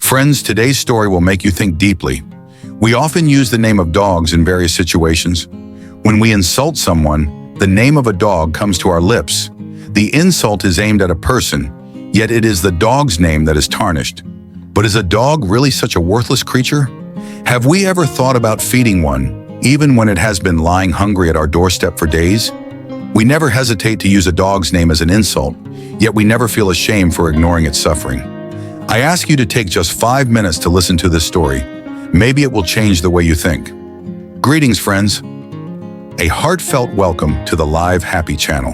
Friends, today's story will make you think deeply. We often use the name of dogs in various situations. When we insult someone, the name of a dog comes to our lips. The insult is aimed at a person, yet it is the dog's name that is tarnished. But is a dog really such a worthless creature? Have we ever thought about feeding one, even when it has been lying hungry at our doorstep for days? We never hesitate to use a dog's name as an insult, yet we never feel ashamed for ignoring its suffering. I ask you to take just 5 minutes to listen to this story. Maybe it will change the way you think. Greetings, friends. A heartfelt welcome to the Livehappy channel.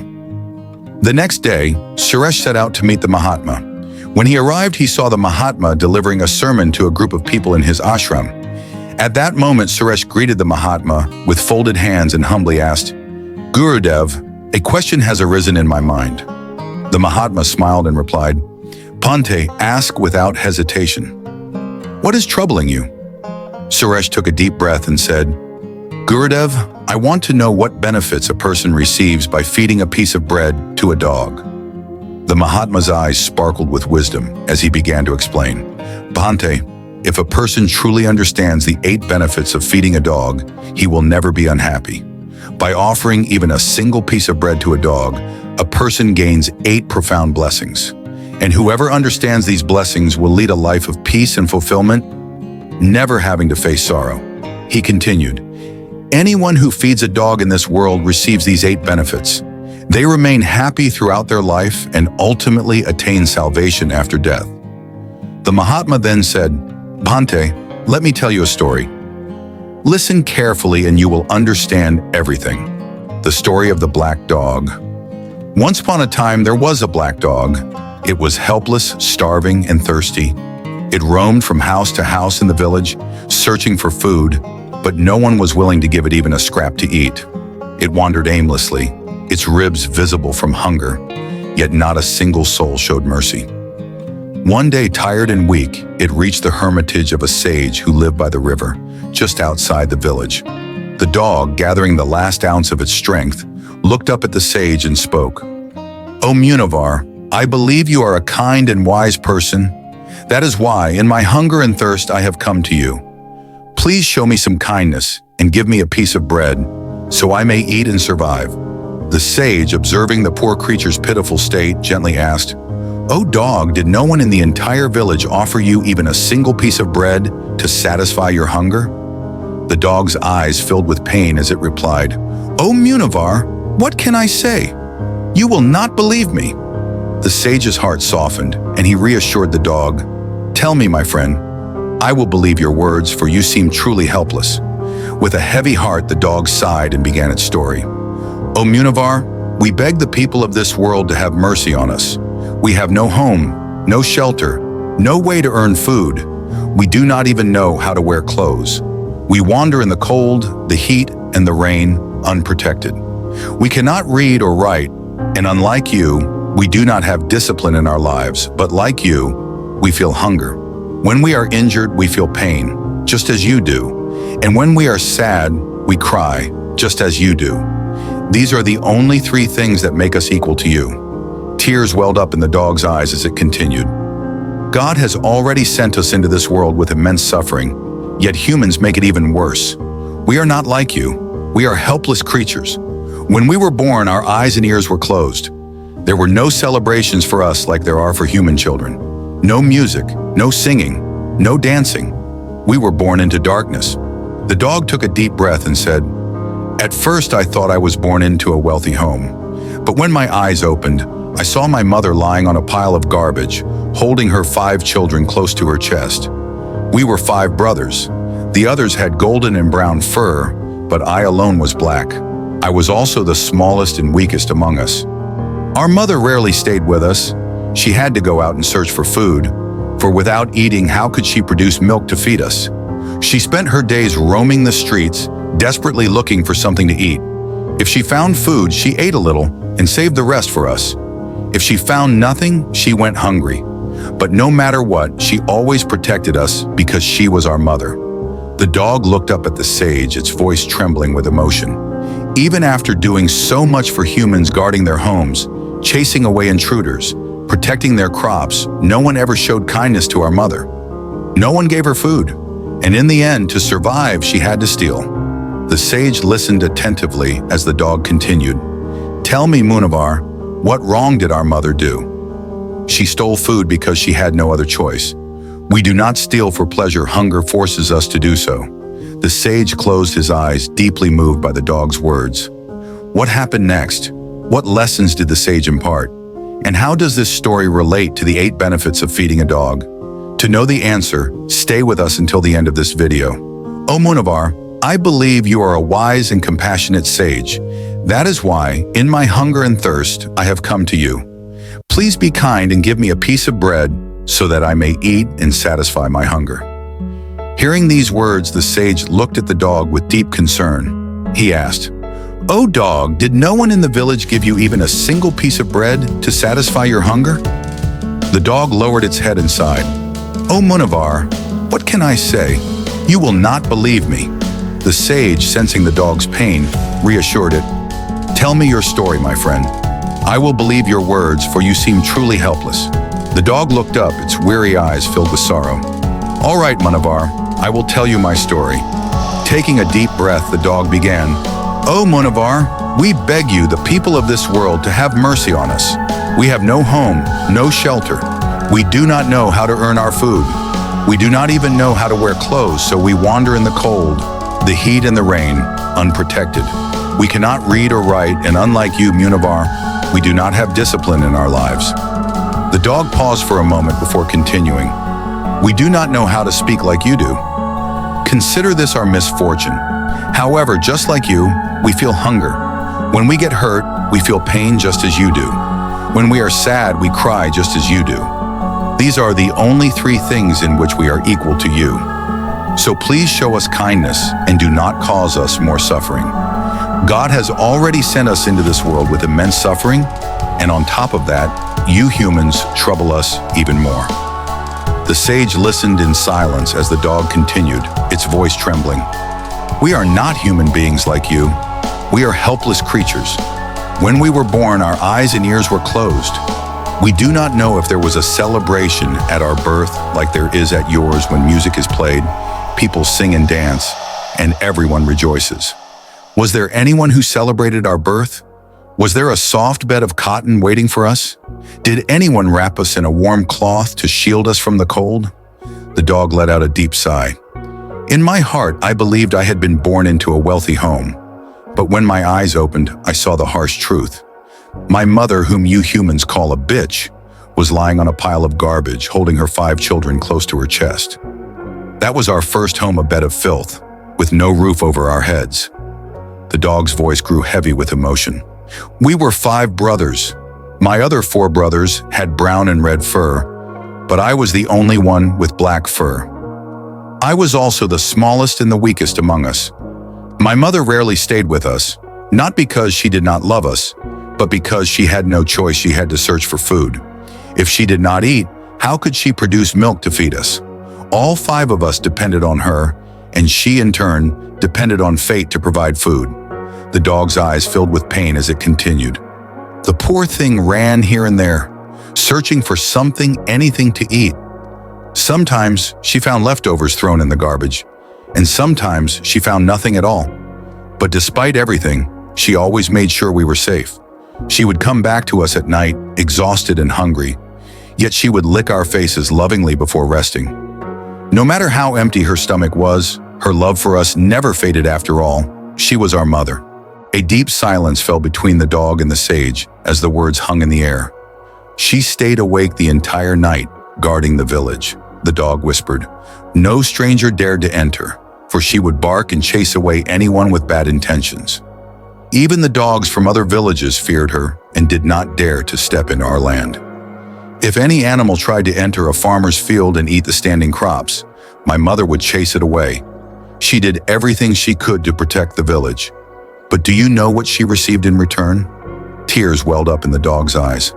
The next day, Suresh set out to meet the Mahatma. When he arrived, he saw the Mahatma delivering a sermon to a group of people in his ashram. At that moment, Suresh greeted the Mahatma with folded hands and humbly asked, "Gurudev, a question has arisen in my mind." The Mahatma smiled and replied, "Pante, ask without hesitation. What is troubling you?" Suresh took a deep breath and said, "Gurudev, I want to know what benefits a person receives by feeding a piece of bread to a dog." The Mahatma's eyes sparkled with wisdom as he began to explain, "Pante, if a person truly understands the 8 benefits of feeding a dog, he will never be unhappy. By offering even a single piece of bread to a dog, a person gains 8 profound blessings. And whoever understands these blessings will lead a life of peace and fulfillment, never having to face sorrow." He continued, "Anyone who feeds a dog in this world receives these 8 benefits. They remain happy throughout their life and ultimately attain salvation after death." The Mahatma then said, "Pante, let me tell you a story. Listen carefully and you will understand everything." The story of the black dog. Once upon a time, there was a black dog. It was helpless, starving, and thirsty. It roamed from house to house in the village, searching for food, but no one was willing to give it even a scrap to eat. It wandered aimlessly, its ribs visible from hunger, yet not a single soul showed mercy. One day, tired and weak, it reached the hermitage of a sage who lived by the river, just outside the village. The dog, gathering the last ounce of its strength, looked up at the sage and spoke, "O Munivar, I believe you are a kind and wise person. That is why, in my hunger and thirst, I have come to you. Please show me some kindness and give me a piece of bread, so I may eat and survive." The sage, observing the poor creature's pitiful state, gently asked, "O dog, did no one in the entire village offer you even a single piece of bread to satisfy your hunger?" The dog's eyes filled with pain as it replied, "O Munivar, what can I say? You will not believe me." The sage's heart softened, and he reassured the dog, "Tell me, my friend, I will believe your words, for you seem truly helpless." With a heavy heart, the dog sighed and began its story. "O Munivar, we beg the people of this world to have mercy on us. We have no home, no shelter, no way to earn food. We do not even know how to wear clothes. We wander in the cold, the heat, and the rain, unprotected. We cannot read or write, and unlike you, we do not have discipline in our lives, but like you, we feel hunger. When we are injured, we feel pain, just as you do. And when we are sad, we cry, just as you do. These are the only 3 things that make us equal to you." Tears welled up in the dog's eyes as it continued. "God has already sent us into this world with immense suffering, yet humans make it even worse. We are not like you. We are helpless creatures. When we were born, our eyes and ears were closed. There were no celebrations for us like there are for human children. No music, no singing, no dancing. We were born into darkness." The dog took a deep breath and said, "At first I thought I was born into a wealthy home. But when my eyes opened, I saw my mother lying on a pile of garbage, holding her 5 children close to her chest. We were 5 brothers. The others had golden and brown fur, but I alone was black. I was also the smallest and weakest among us. Our mother rarely stayed with us. She had to go out and search for food, for without eating, how could she produce milk to feed us? She spent her days roaming the streets, desperately looking for something to eat. If she found food, she ate a little and saved the rest for us. If she found nothing, she went hungry. But no matter what, she always protected us because she was our mother." The dog looked up at the sage, its voice trembling with emotion. "Even after doing so much for humans, guarding their homes, chasing away intruders, protecting their crops, no one ever showed kindness to our mother. No one gave her food, and in the end, to survive, she had to steal. The sage listened attentively as the dog continued. "Tell me, Munavar, what wrong did our mother do?" "She stole food because she had no other choice. We do not steal for pleasure, hunger forces us to do so." The sage closed his eyes, deeply moved by the dog's words. What happened next? What lessons did the sage impart? And how does this story relate to the 8 benefits of feeding a dog? To know the answer, stay with us until the end of this video. O Munavar, I believe you are a wise and compassionate sage. That is why, in my hunger and thirst, I have come to you. Please be kind and give me a piece of bread so that I may eat and satisfy my hunger. Hearing these words, the sage looked at the dog with deep concern. He asked, "O dog, did no one in the village give you even a single piece of bread to satisfy your hunger?" The dog lowered its head and sighed. "O Munavar, what can I say? You will not believe me." The sage, sensing the dog's pain, reassured it. "Tell me your story, my friend. I will believe your words, for you seem truly helpless." The dog looked up, its weary eyes filled with sorrow. "All right, Munavar, I will tell you my story." Taking a deep breath, the dog began. "O Munavar, we beg you, the people of this world, to have mercy on us. We have no home, no shelter. We do not know how to earn our food. We do not even know how to wear clothes, so we wander in the cold, the heat and the rain, unprotected. We cannot read or write, and unlike you, Munavar, we do not have discipline in our lives." The dog paused for a moment before continuing. "We do not know how to speak like you do. Consider this our misfortune. However, just like you, we feel hunger. When we get hurt, we feel pain just as you do. When we are sad, we cry just as you do. These are the only 3 things in which we are equal to you. So please show us kindness and do not cause us more suffering. God has already sent us into this world with immense suffering, and on top of that, you humans trouble us even more." The sage listened in silence as the dog continued, its voice trembling. "We are not human beings like you. We are helpless creatures. When we were born, our eyes and ears were closed. We do not know if there was a celebration at our birth like there is at yours when music is played, people sing and dance, and everyone rejoices. Was there anyone who celebrated our birth? Was there a soft bed of cotton waiting for us? Did anyone wrap us in a warm cloth to shield us from the cold?" The dog let out a deep sigh. "In my heart, I believed I had been born into a wealthy home. But when my eyes opened, I saw the harsh truth. My mother, whom you humans call a bitch, was lying on a pile of garbage, holding her 5 children close to her chest. That was our first home, a bed of filth, with no roof over our heads." The dog's voice grew heavy with emotion. "We were 5 brothers. My other 4 brothers had brown and red fur, but I was the only one with black fur. I was also the smallest and the weakest among us. My mother rarely stayed with us, not because she did not love us, but because she had no choice. She had to search for food. If she did not eat, how could she produce milk to feed us? All 5 of us depended on her, and she in turn depended on fate to provide food." The dog's eyes filled with pain as it continued. "The poor thing ran here and there, searching for something, anything to eat. Sometimes she found leftovers thrown in the garbage, and sometimes she found nothing at all. But despite everything, she always made sure we were safe. She would come back to us at night, exhausted and hungry, yet she would lick our faces lovingly before resting. No matter how empty her stomach was, her love for us never faded after all. She was our mother." A deep silence fell between the dog and the sage as the words hung in the air. "She stayed awake the entire night, guarding the village," the dog whispered. "No stranger dared to enter, for she would bark and chase away anyone with bad intentions. Even the dogs from other villages feared her and did not dare to step into our land. If any animal tried to enter a farmer's field and eat the standing crops, my mother would chase it away. She did everything she could to protect the village. But do you know what she received in return?" Tears welled up in the dog's eyes.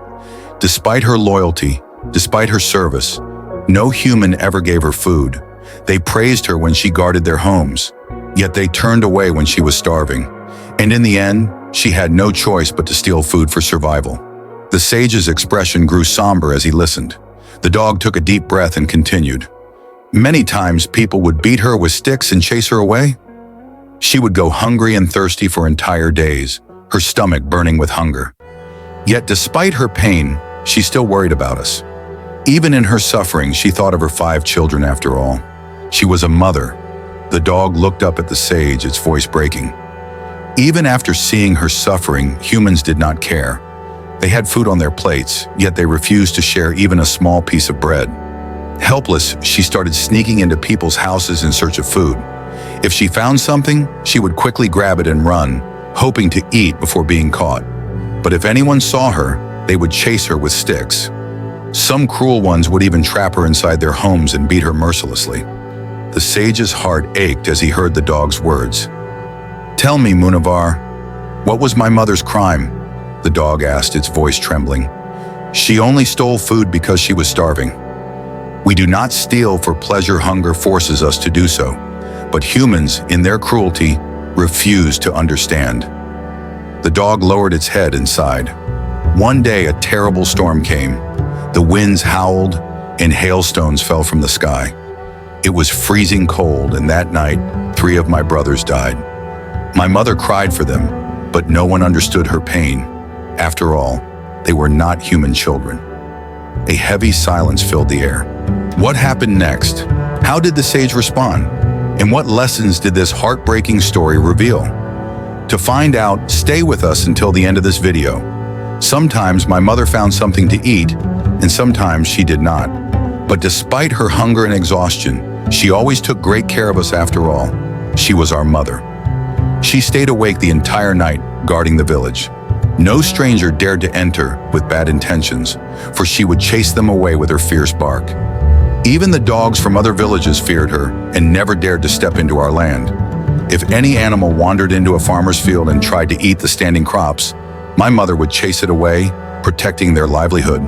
"Despite her loyalty, despite her service, no human ever gave her food. They praised her when she guarded their homes, yet they turned away when she was starving. And in the end, she had no choice but to steal food for survival." The sage's expression grew somber as he listened. The dog took a deep breath and continued. Many times people would beat her with sticks and chase her away. She would go hungry and thirsty for entire days, her stomach burning with hunger. Yet despite her pain, she still worried about us. Even in her suffering, she thought of her 5 children after all. She was a mother. The dog looked up at the sage, its voice breaking. Even after seeing her suffering, humans did not care. They had food on their plates, yet they refused to share even a small piece of bread. Helpless, she started sneaking into people's houses in search of food. If she found something, she would quickly grab it and run, hoping to eat before being caught. But if anyone saw her, they would chase her with sticks. Some cruel ones would even trap her inside their homes and beat her mercilessly. The sage's heart ached as he heard the dog's words. "Tell me, Munavar, what was my mother's crime?" the dog asked, its voice trembling. "She only stole food because she was starving. We do not steal for pleasure. Hunger forces us to do so. But humans, in their cruelty, refuse to understand." The dog lowered its head and sighed. One day, a terrible storm came. The winds howled, and hailstones fell from the sky. It was freezing cold, and that night, 3 of my brothers died. My mother cried for them, but no one understood her pain. After all, they were not human children. A heavy silence filled the air. What happened next? How did the sage respond? And what lessons did this heartbreaking story reveal? To find out, stay with us until the end of this video. Sometimes my mother found something to eat, and sometimes she did not. But despite her hunger and exhaustion, she always took great care of us after all. She was our mother. She stayed awake the entire night, guarding the village. No stranger dared to enter with bad intentions, for she would chase them away with her fierce bark. Even the dogs from other villages feared her and never dared to step into our land. If any animal wandered into a farmer's field and tried to eat the standing crops, my mother would chase it away, protecting their livelihood.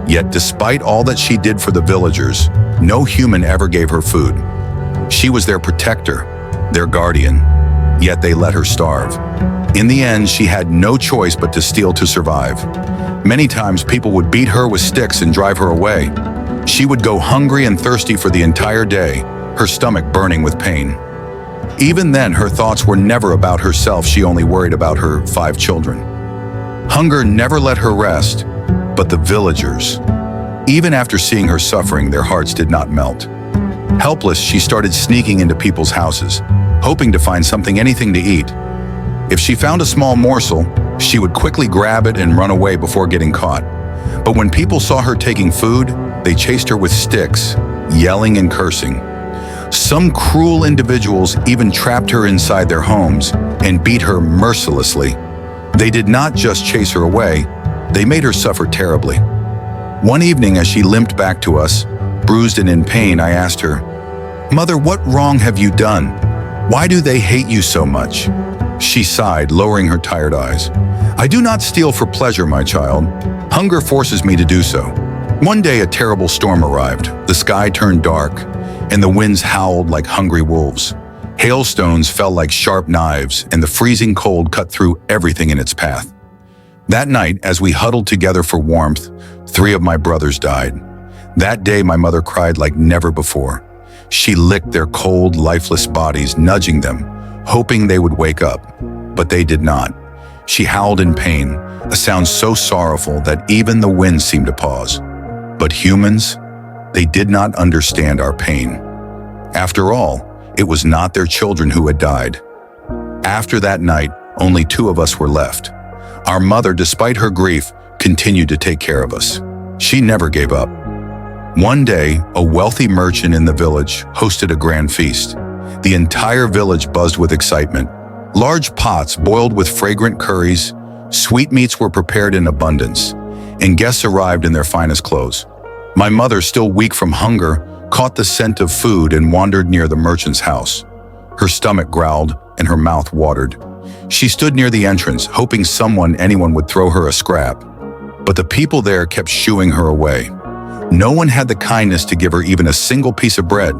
Yet despite all that she did for the villagers, no human ever gave her food. She was their protector, their guardian, yet they let her starve. In the end, she had no choice but to steal to survive. Many times people would beat her with sticks and drive her away. She would go hungry and thirsty for the entire day, her stomach burning with pain. Even then, her thoughts were never about herself. She only worried about her 5 children. Hunger never let her rest, but the villagers. Even after seeing her suffering, their hearts did not melt. Helpless, she started sneaking into people's houses, hoping to find something, anything to eat. If she found a small morsel, she would quickly grab it and run away before getting caught. But when people saw her taking food, they chased her with sticks, yelling and cursing. Some cruel individuals even trapped her inside their homes and beat her mercilessly. They did not just chase her away, they made her suffer terribly. One evening, as she limped back to us, bruised and in pain, I asked her, "Mother, what wrong have you done? Why do they hate you so much?" She sighed, lowering her tired eyes. "I do not steal for pleasure, my child. Hunger forces me to do so." One day, a terrible storm arrived. The sky turned dark, and the winds howled like hungry wolves. Hailstones fell like sharp knives, and the freezing cold cut through everything in its path. That night, as we huddled together for warmth, 3 of my brothers died. That day, my mother cried like never before. She licked their cold, lifeless bodies, nudging them, hoping they would wake up. But they did not. She howled in pain, a sound so sorrowful that even the wind seemed to pause. But humans, they did not understand our pain. After all, it was not their children who had died. After that night, only 2 of us were left. Our mother, despite her grief, continued to take care of us. She never gave up. One day, a wealthy merchant in the village hosted a grand feast. The entire village buzzed with excitement. Large pots boiled with fragrant curries, sweetmeats were prepared in abundance, and guests arrived in their finest clothes. My mother, still weak from hunger, caught the scent of food and wandered near the merchant's house. Her stomach growled and her mouth watered. She stood near the entrance, hoping anyone would throw her a scrap. But the people there kept shooing her away. No one had the kindness to give her even a single piece of bread.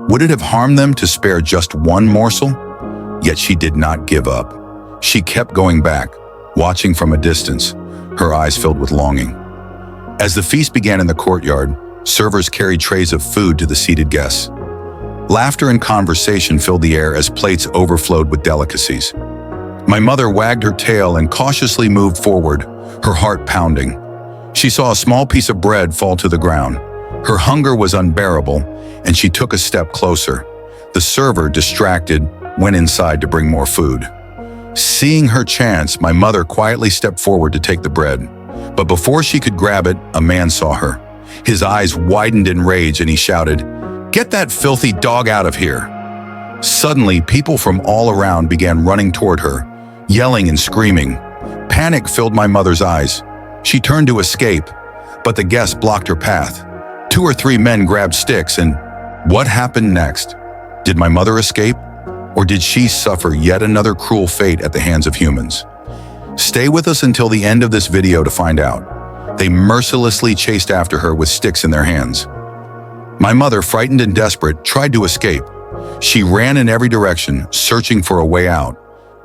Would it have harmed them to spare just one morsel? Yet she did not give up. She kept going back, watching from a distance, her eyes filled with longing. As the feast began in the courtyard, Servers carried trays of food to the seated guests. Laughter and conversation filled the air as plates overflowed with delicacies. My mother wagged her tail and cautiously moved forward, her heart pounding. She saw a small piece of bread fall to the ground. Her hunger was unbearable, and she took a step closer. The server, distracted, went inside to bring more food. Seeing her chance, my mother quietly stepped forward to take the bread. But before she could grab it, a man saw her. His eyes widened in rage and he shouted, "Get that filthy dog out of here!" Suddenly, people from all around began running toward her, yelling and screaming. Panic filled my mother's eyes. She turned to escape, but the guests blocked her path. 2 or 3 men grabbed sticks, and what happened next? Did my mother escape? Or did she suffer yet another cruel fate at the hands of humans? Stay with us until the end of this video to find out. They mercilessly chased after her with sticks in their hands. My mother, frightened and desperate, tried to escape. She ran in every direction, searching for a way out,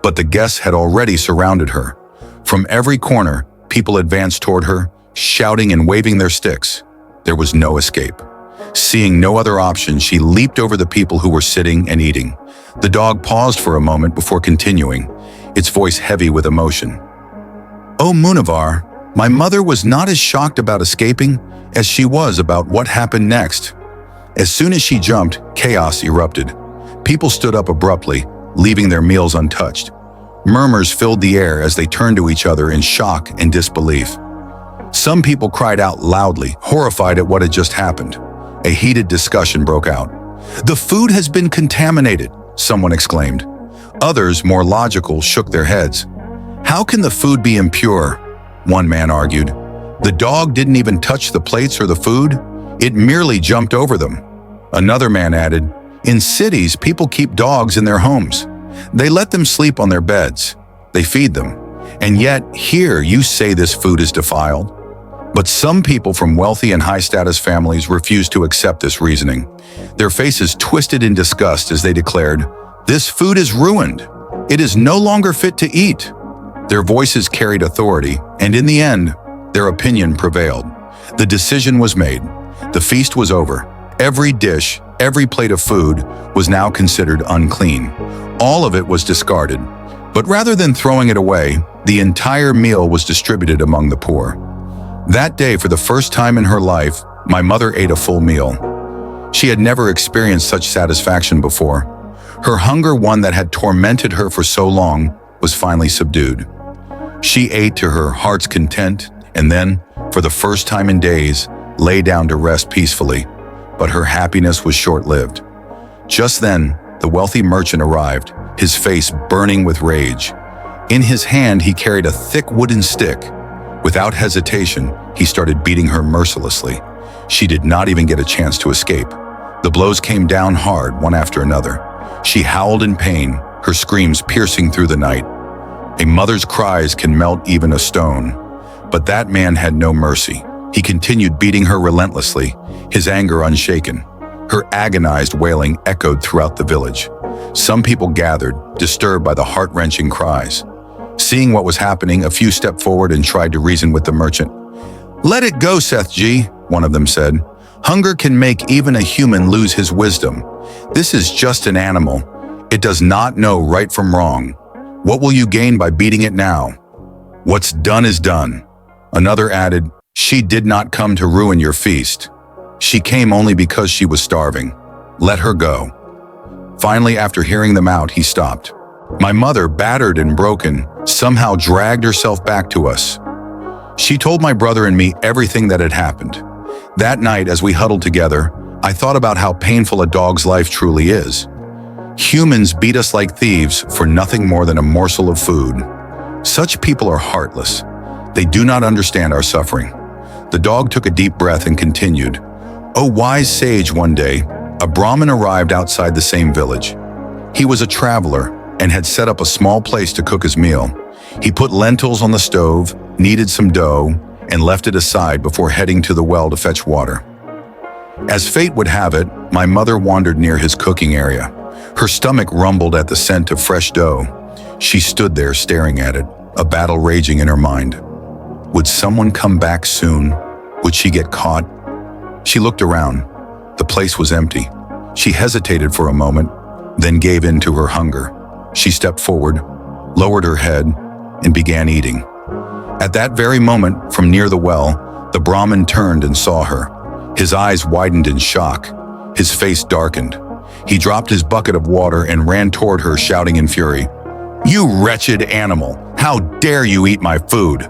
but the guests had already surrounded her. From every corner, people advanced toward her, shouting and waving their sticks. There was no escape. Seeing no other option, she leaped over the people who were sitting and eating. The dog paused for a moment before continuing, its voice heavy with emotion. "Oh, Munavar, my mother was not as shocked about escaping as she was about what happened next." As soon as she jumped, chaos erupted. People stood up abruptly, leaving their meals untouched. Murmurs filled the air as they turned to each other in shock and disbelief. Some people cried out loudly, horrified at what had just happened. A heated discussion broke out. "The food has been contaminated," someone exclaimed. Others, more logical, shook their heads. "How can the food be impure?" one man argued. "The dog didn't even touch the plates or the food. It merely jumped over them." Another man added, "In cities, people keep dogs in their homes. They let them sleep on their beds. They feed them. And yet, here you say this food is defiled." But some people from wealthy and high-status families refused to accept this reasoning. Their faces twisted in disgust as they declared, "This food is ruined. It is no longer fit to eat." Their voices carried authority, and in the end, their opinion prevailed. The decision was made. The feast was over. Every dish, every plate of food was now considered unclean. All of it was discarded. But rather than throwing it away, the entire meal was distributed among the poor. That day, for the first time in her life, my mother ate a full meal. She had never experienced such satisfaction before. Her hunger, one that had tormented her for so long, was finally subdued. She ate to her heart's content and then, for the first time in days, lay down to rest peacefully. But her happiness was short-lived. Just then, the wealthy merchant arrived, his face burning with rage. In his hand, he carried a thick wooden stick. Without hesitation, he started beating her mercilessly. She did not even get a chance to escape. The blows came down hard, one after another. She howled in pain, her screams piercing through the night. A mother's cries can melt even a stone. But that man had no mercy. He continued beating her relentlessly, his anger unshaken. Her agonized wailing echoed throughout the village. Some people gathered, disturbed by the heart-wrenching cries. Seeing what was happening, a few stepped forward and tried to reason with the merchant. "Let it go, Sethji," one of them said. "Hunger can make even a human lose his wisdom. This is just an animal. It does not know right from wrong. What will you gain by beating it now? What's done is done." Another added, "She did not come to ruin your feast. She came only because she was starving. Let her go." Finally, after hearing them out, he stopped. My mother, battered and broken, somehow dragged herself back to us. She told my brother and me everything that had happened. That night, as we huddled together, I thought about how painful a dog's life truly is. Humans beat us like thieves for nothing more than a morsel of food. Such people are heartless. They do not understand our suffering. The dog took a deep breath and continued. "O wise sage, one day, a Brahmin arrived outside the same village. He was a traveler and had set up a small place to cook his meal. He put lentils on the stove, kneaded some dough, and left it aside before heading to the well to fetch water. As fate would have it, my mother wandered near his cooking area. Her stomach rumbled at the scent of fresh dough. She stood there staring at it, a battle raging in her mind. Would someone come back soon? Would she get caught? She looked around. The place was empty. She hesitated for a moment, then gave in to her hunger. She stepped forward, lowered her head, and began eating. At that very moment, from near the well, the Brahmin turned and saw her. His eyes widened in shock. His face darkened. He dropped his bucket of water and ran toward her, shouting in fury, "You wretched animal! How dare you eat my food?"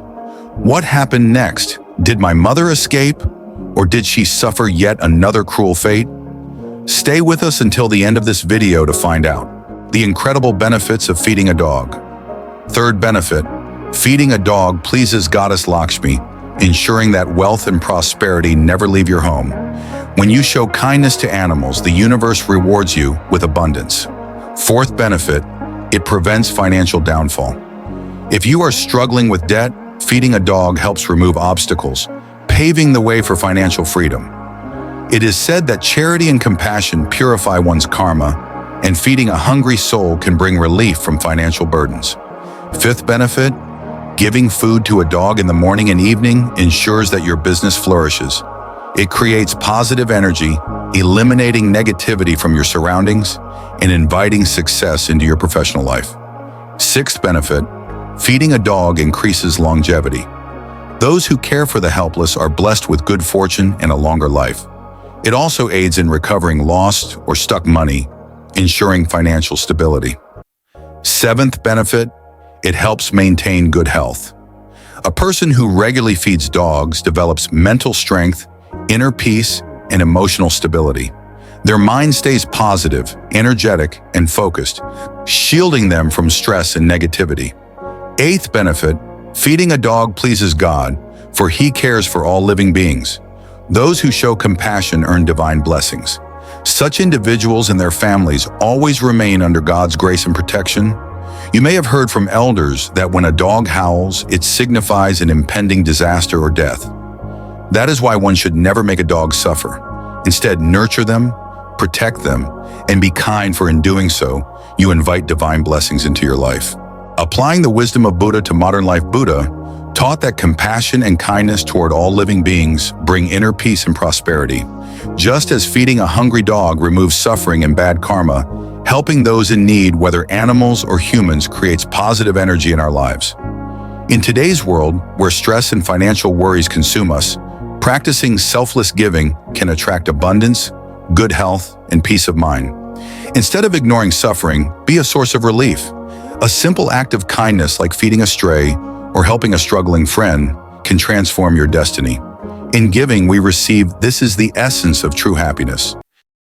What happened next? Did my mother escape? Or did she suffer yet another cruel fate? Stay with us until the end of this video to find out the incredible benefits of feeding a dog. Third benefit, feeding a dog pleases Goddess Lakshmi, ensuring that wealth and prosperity never leave your home. When you show kindness to animals, the universe rewards you with abundance. Fourth benefit, it prevents financial downfall. If you are struggling with debt, feeding a dog helps remove obstacles, paving the way for financial freedom. It is said that charity and compassion purify one's karma, and feeding a hungry soul can bring relief from financial burdens. Fifth benefit, giving food to a dog in the morning and evening ensures that your business flourishes. It creates positive energy, eliminating negativity from your surroundings and inviting success into your professional life. Sixth benefit, feeding a dog increases longevity. Those who care for the helpless are blessed with good fortune and a longer life. It also aids in recovering lost or stuck money, ensuring financial stability. Seventh benefit, it helps maintain good health. A person who regularly feeds dogs develops mental strength, inner peace, and emotional stability. Their mind stays positive, energetic, and focused, shielding them from stress and negativity. Eighth benefit, feeding a dog pleases God, for He cares for all living beings. Those who show compassion earn divine blessings. Such individuals and their families always remain under God's grace and protection. You may have heard from elders that when a dog howls, it signifies an impending disaster or death. That is why one should never make a dog suffer. Instead, nurture them, protect them, and be kind, for in doing so, you invite divine blessings into your life. Applying the wisdom of Buddha to modern life, Buddha taught that compassion and kindness toward all living beings bring inner peace and prosperity. Just as feeding a hungry dog removes suffering and bad karma, helping those in need, whether animals or humans, creates positive energy in our lives. In today's world, where stress and financial worries consume us, practicing selfless giving can attract abundance, good health, and peace of mind. Instead of ignoring suffering, be a source of relief. A simple act of kindness like feeding a stray or helping a struggling friend can transform your destiny. In giving, we receive. This is the essence of true happiness.